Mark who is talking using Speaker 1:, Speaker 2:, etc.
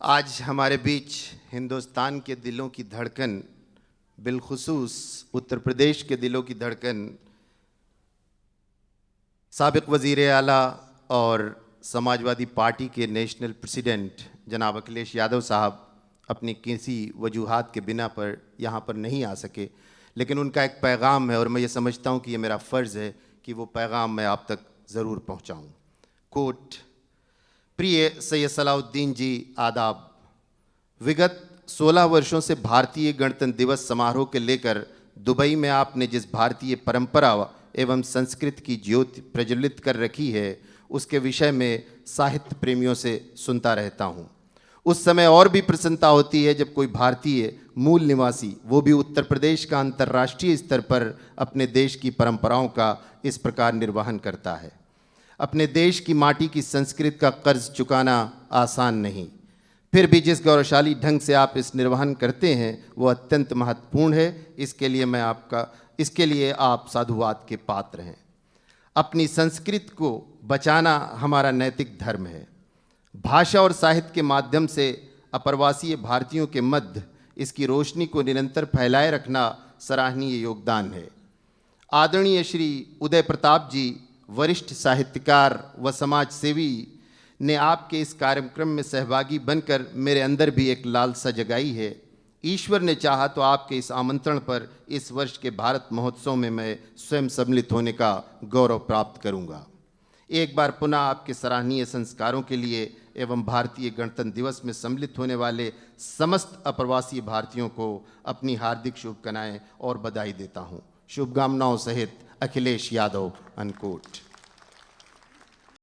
Speaker 1: आज हमारे बीच हिंदुस्तान के दिलों की धड़कन, बिलखुसूस उत्तर प्रदेश के दिलों की धड़कन, साबिक वज़ीर आला और समाजवादी पार्टी के नेशनल प्रेसिडेंट जनाब अखिलेश यादव साहब अपनी किसी वजूहात के बिना पर यहाँ पर नहीं आ सके, लेकिन उनका एक पैगाम है और मैं ये समझता हूँ कि ये मेरा फ़र्ज़ है कि वो पैगाम मैं आप तक ज़रूर पहुँचाऊँ। कोट: प्रिय सैयद सलाउद्दीन जी, आदाब। विगत 16 वर्षों से भारतीय गणतंत्र दिवस समारोह के लेकर दुबई में आपने जिस भारतीय परंपरा एवं संस्कृति की ज्योति प्रज्वलित कर रखी है, उसके विषय में साहित्य प्रेमियों से सुनता रहता हूँ। उस समय और भी प्रसन्नता होती है जब कोई भारतीय मूल निवासी, वो भी उत्तर प्रदेश का, अंतर्राष्ट्रीय स्तर पर अपने देश की परंपराओं का इस प्रकार निर्वहन करता है। अपने देश की माटी की संस्कृति का कर्ज चुकाना आसान नहीं, फिर भी जिस गौरवशाली ढंग से आप इस निर्वहन करते हैं वो अत्यंत महत्वपूर्ण है। इसके लिए आप साधुवाद के पात्र हैं। अपनी संस्कृति को बचाना हमारा नैतिक धर्म है। भाषा और साहित्य के माध्यम से अप्रवासीय भारतीयों के मध्य इसकी रोशनी को निरंतर फैलाए रखना सराहनीय योगदान है। आदरणीय श्री उदय प्रताप जी, वरिष्ठ साहित्यकार व समाज सेवी, ने आपके इस कार्यक्रम में सहभागी बनकर मेरे अंदर भी एक लालसा जगाई है। ईश्वर ने चाहा तो आपके इस आमंत्रण पर इस वर्ष के भारत महोत्सव में मैं स्वयं सम्मिलित होने का गौरव प्राप्त करूंगा। एक बार पुनः आपके सराहनीय संस्कारों के लिए एवं भारतीय गणतंत्र दिवस में सम्मिलित होने वाले समस्त अप्रवासी भारतीयों को अपनी हार्दिक शुभकामनाएं और बधाई देता हूं। शुभकामनाओं सहित अखिलेश यादव, अनकोट।